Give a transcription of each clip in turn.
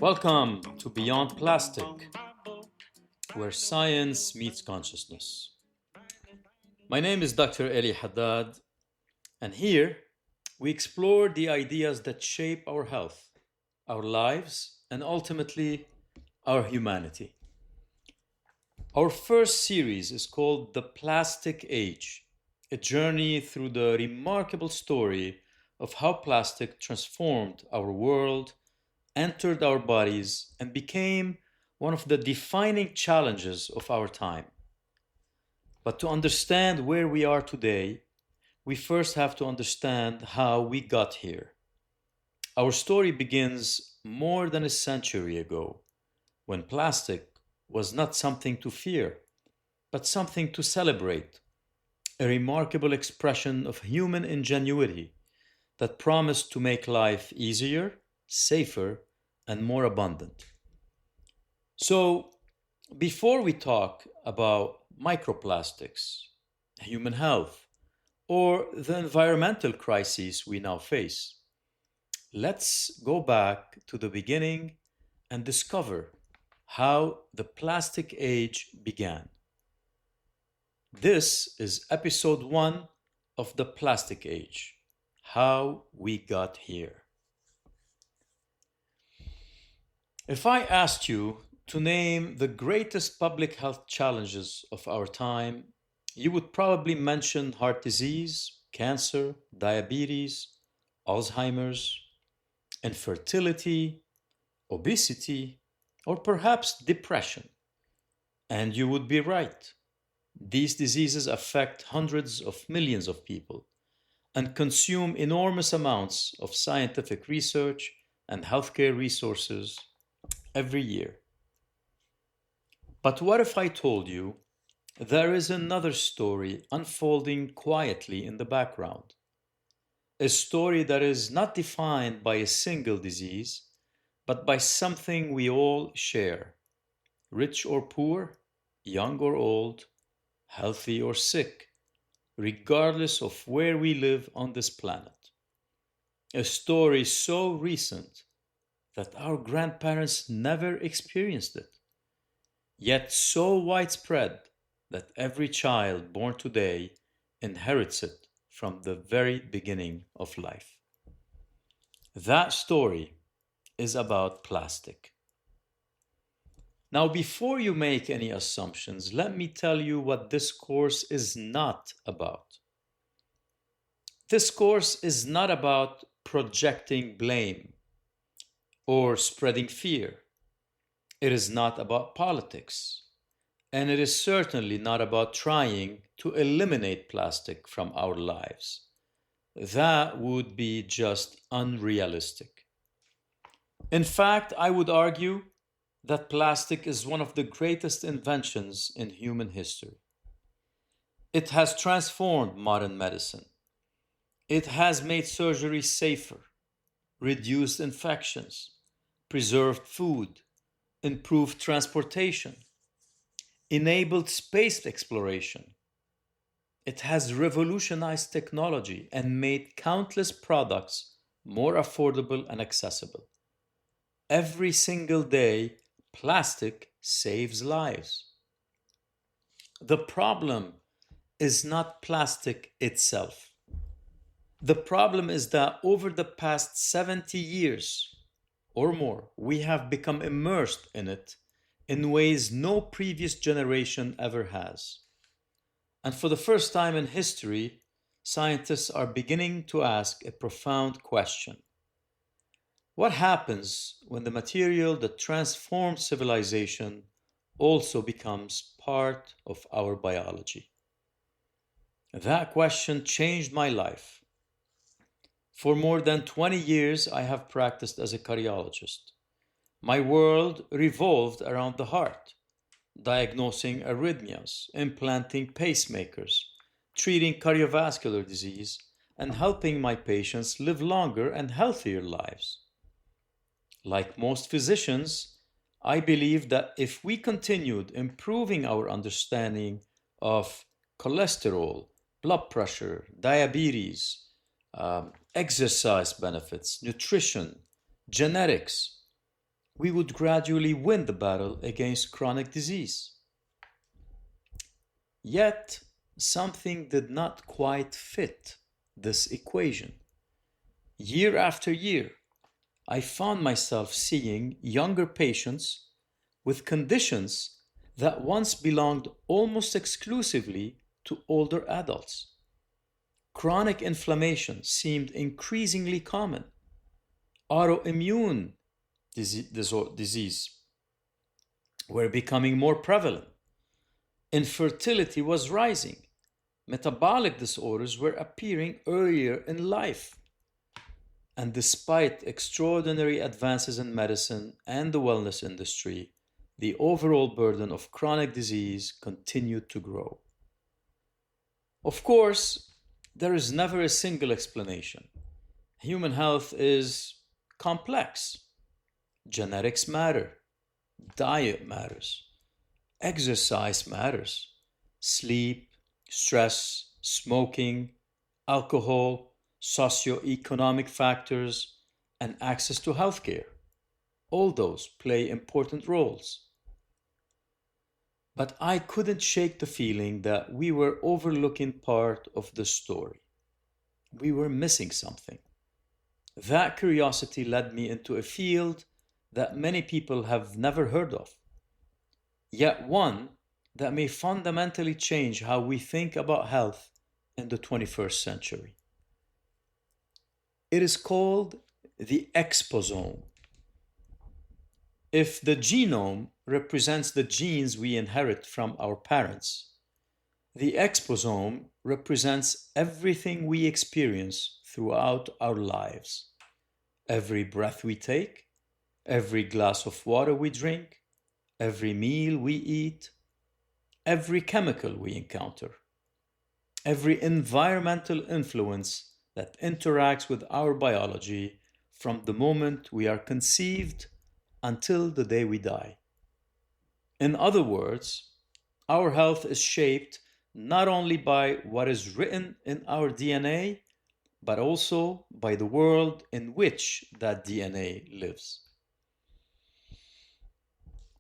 Welcome to Beyond Plastic, where science meets consciousness. My name is Dr. Elie Haddad, and here we explore the ideas that shape our health, our lives, and ultimately our humanity. Our first series is called The Plastic Age, a journey through the remarkable story of how plastic transformed our world, entered our bodies, and became one of the defining challenges of our time. But to understand where we are today, we first have to understand how we got here. Our story begins more than a century ago, when plastic was not something to fear, but something to celebrate, a remarkable expression of human ingenuity that promised to make life easier, safer, and more abundant. So, before we talk about microplastics, human health, or the environmental crises we now face, let's go back to the beginning and discover how the plastic age began. This is episode 1 of the plastic age, how we got here. If I asked you to name the greatest public health challenges of our time, you would probably mention heart disease, cancer, diabetes, Alzheimer's, infertility, obesity, or perhaps depression. And you would be right. These diseases affect hundreds of millions of people and consume enormous amounts of scientific research and healthcare resources every year. But what if I told you there is another story unfolding quietly in the background? A story that is not defined by a single disease, but by something we all share, rich or poor, young or old, healthy or sick, regardless of where we live on this planet. A story so recent that our grandparents never experienced it, yet so widespread that every child born today inherits it from the very beginning of life. That story is about plastic. Now, before you make any assumptions, let me tell you what this course is not about. This course is not about projecting blame or spreading fear. It is not about politics, and it is certainly not about trying to eliminate plastic from our lives. That would be just unrealistic. In fact, I would argue that plastic is one of the greatest inventions in human history. It has transformed modern medicine. It has made surgery safer, reduced infections, preserved food, improved transportation, enabled space exploration. It has revolutionized technology and made countless products more affordable and accessible. Every single day, plastic saves lives. The problem is not plastic itself. The problem is that over the past 70 years or more, we have become immersed in it in ways no previous generation ever has. And for the first time in history, scientists are beginning to ask a profound question. What happens when the material that transforms civilization also becomes part of our biology? That question changed my life. For more than 20 years, I have practiced as a cardiologist. My world revolved around the heart, diagnosing arrhythmias, implanting pacemakers, treating cardiovascular disease, and helping my patients live longer and healthier lives. Like most physicians, I believe that if we continued improving our understanding of cholesterol, blood pressure, diabetes, exercise benefits, nutrition, genetics, we would gradually win the battle against chronic disease. Yet, something did not quite fit this equation. Year after year, I found myself seeing younger patients with conditions that once belonged almost exclusively to older adults. Chronic inflammation seemed increasingly common. Autoimmune disease were becoming more prevalent. Infertility was rising. Metabolic disorders were appearing earlier in life. And despite extraordinary advances in medicine and the wellness industry, the overall burden of chronic disease continued to grow. Of course, there is never a single explanation. Human health is complex. Genetics matter, diet matters, exercise matters, sleep, stress, smoking, alcohol, socioeconomic factors, and access to healthcare. All those play important roles. But I couldn't shake the feeling that we were overlooking part of the story. We were missing something. That curiosity led me into a field that many people have never heard of, yet one that may fundamentally change how we think about health in the 21st century. It is called the exposome. If the genome represents the genes we inherit from our parents, the exposome represents everything we experience throughout our lives. Every breath we take, every glass of water we drink, every meal we eat, every chemical we encounter, every environmental influence that interacts with our biology from the moment we are conceived until the day we die. In other words, our health is shaped not only by what is written in our DNA, but also by the world in which that DNA lives.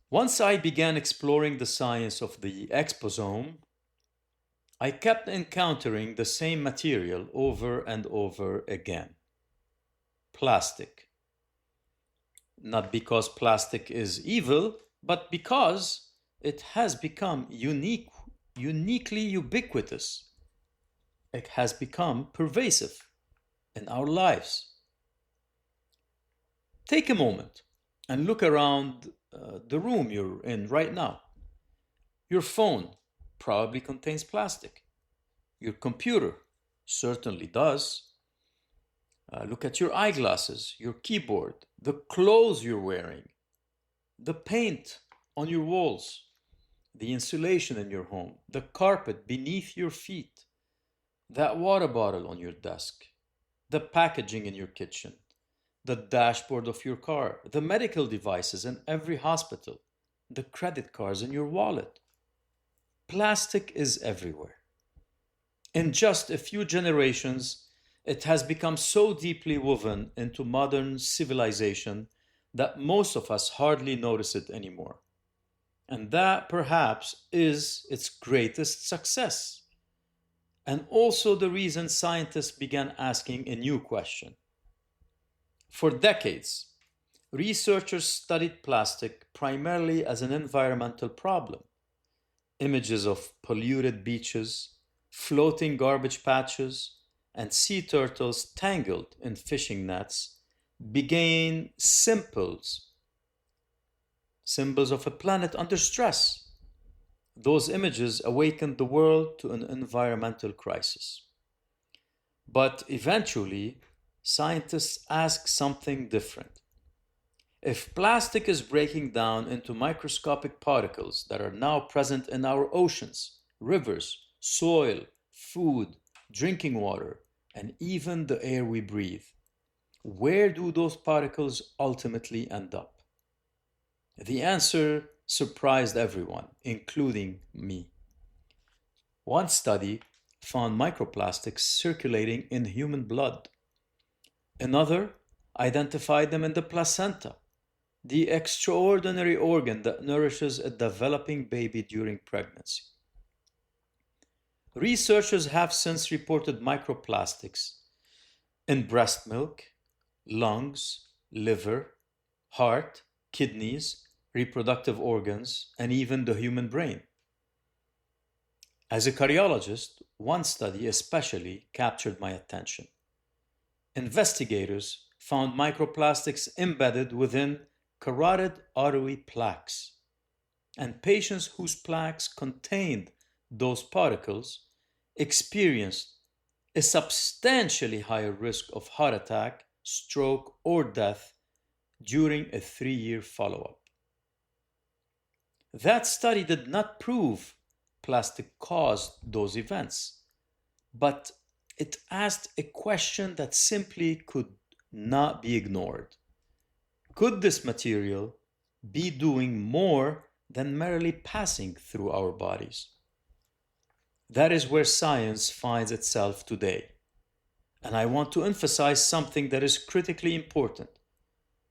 Once I began exploring the science of the exposome, I kept encountering the same material over and over again. Plastic. Not because plastic is evil, but because it has become uniquely ubiquitous. It has become pervasive in our lives. Take a moment and look around the room you're in right now. Your phone probably contains plastic. Your computer certainly does. Look at your eyeglasses, your keyboard, the clothes you're wearing, the paint on your walls, the insulation in your home, the carpet beneath your feet, that water bottle on your desk, the packaging in your kitchen, the dashboard of your car, the medical devices in every hospital, the credit cards in your wallet. Plastic is everywhere. In just a few generations, it has become so deeply woven into modern civilization that most of us hardly notice it anymore. And that perhaps is its greatest success. And also the reason scientists began asking a new question. For decades, researchers studied plastic primarily as an environmental problem. Images of polluted beaches, floating garbage patches, and sea turtles tangled in fishing nets became symbols of a planet under stress. Those images awakened the world to an environmental crisis. But eventually, scientists asked something different. If plastic is breaking down into microscopic particles that are now present in our oceans, rivers, soil, food, drinking water, and even the air we breathe, where do those particles ultimately end up? The answer surprised everyone, including me. One study found microplastics circulating in human blood. Another identified them in the placenta, the extraordinary organ that nourishes a developing baby during pregnancy. Researchers have since reported microplastics in breast milk, lungs, liver, heart, kidneys, reproductive organs, and even the human brain. As a cardiologist, one study especially captured my attention. Investigators found microplastics embedded within carotid artery plaques, and patients whose plaques contained those particles experienced a substantially higher risk of heart attack, stroke, or death during a 3-year follow-up. That study did not prove plastic caused those events, but it asked a question that simply could not be ignored. Could this material be doing more than merely passing through our bodies? That is where science finds itself today. And I want to emphasize something that is critically important.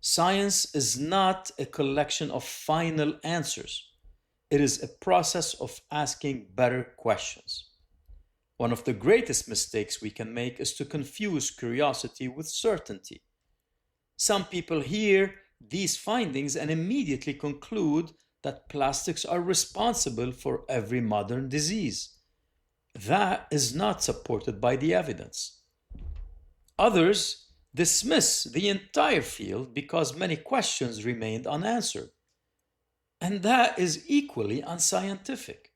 Science is not a collection of final answers. It is a process of asking better questions. One of the greatest mistakes we can make is to confuse curiosity with certainty. Some people hear these findings and immediately conclude that plastics are responsible for every modern disease. That is not supported by the evidence. Others dismiss the entire field because many questions remained unanswered. And that is equally unscientific.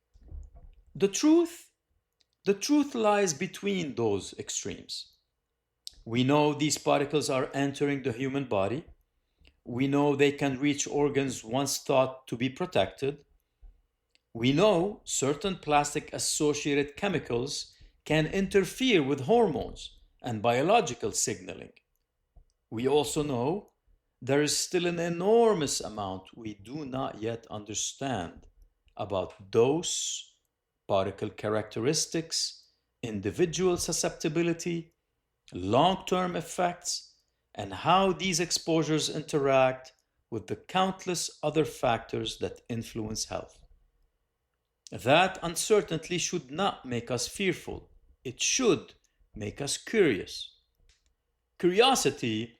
The truth lies between those extremes. We know these particles are entering the human body. We know they can reach organs once thought to be protected. We know certain plastic-associated chemicals can interfere with hormones and biological signaling. We also know there is still an enormous amount we do not yet understand about dose, particle characteristics, individual susceptibility, long-term effects, and how these exposures interact with the countless other factors that influence health. That uncertainty should not make us fearful. It should make us curious. Curiosity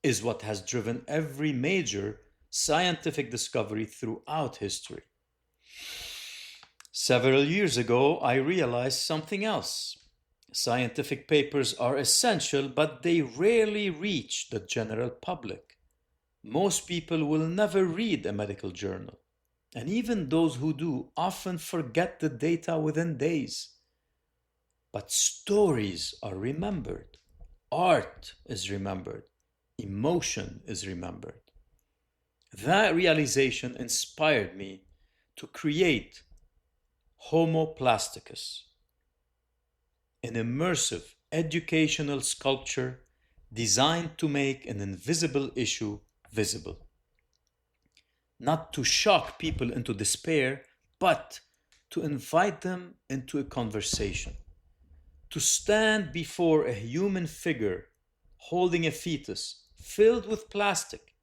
is what has driven every major scientific discovery throughout history. Several years ago, I realized something else. Scientific papers are essential, but they rarely reach the general public. Most people will never read a medical journal, and even those who do often forget the data within days. But stories are remembered. Art is remembered. Emotion is remembered. That realization inspired me to create Homo Plasticus, an immersive educational sculpture designed to make an invisible issue visible. Not to shock people into despair, but to invite them into a conversation. To stand before a human figure holding a fetus filled with plastic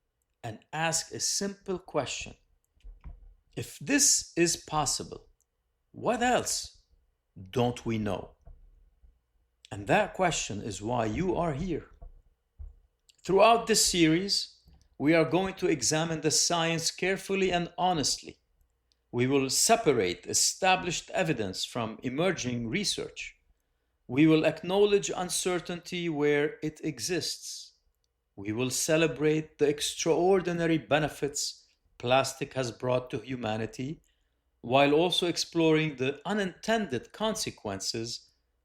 and ask a simple question. If this is possible, what else don't we know? And that question is why you are here. Throughout this series, we are going to examine the science carefully and honestly. We will separate established evidence from emerging research. We will acknowledge uncertainty where it exists. We will celebrate the extraordinary benefits plastic has brought to humanity, while also exploring the unintended consequences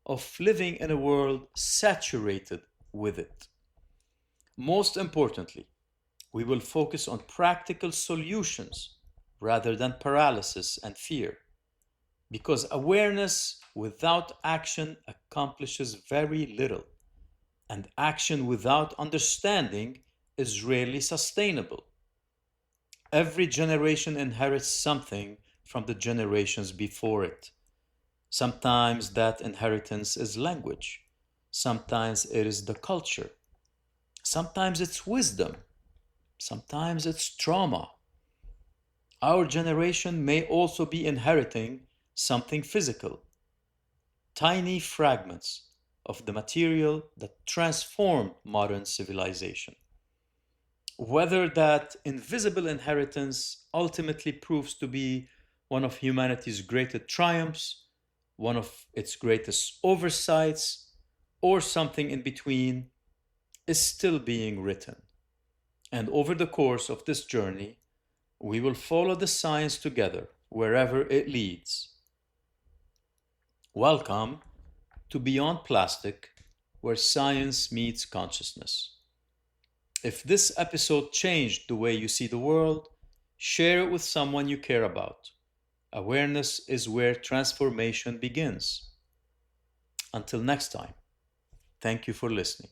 of living in a world saturated with it. Most importantly, we will focus on practical solutions rather than paralysis and fear, because awareness without action accomplishes very little, and action without understanding is rarely sustainable. Every generation inherits something from the generations before it. Sometimes that inheritance is language. Sometimes it is the culture. Sometimes it's wisdom. Sometimes it's trauma. Our generation may also be inheriting something physical, tiny fragments of the material that transformed modern civilization. Whether that invisible inheritance ultimately proves to be one of humanity's greatest triumphs, one of its greatest oversights, or something in between, is still being written. And over the course of this journey, we will follow the science together wherever it leads. Welcome to Beyond Plastic, where science meets consciousness. If this episode changed the way you see the world, share it with someone you care about. Awareness is where transformation begins. Until next time, thank you for listening.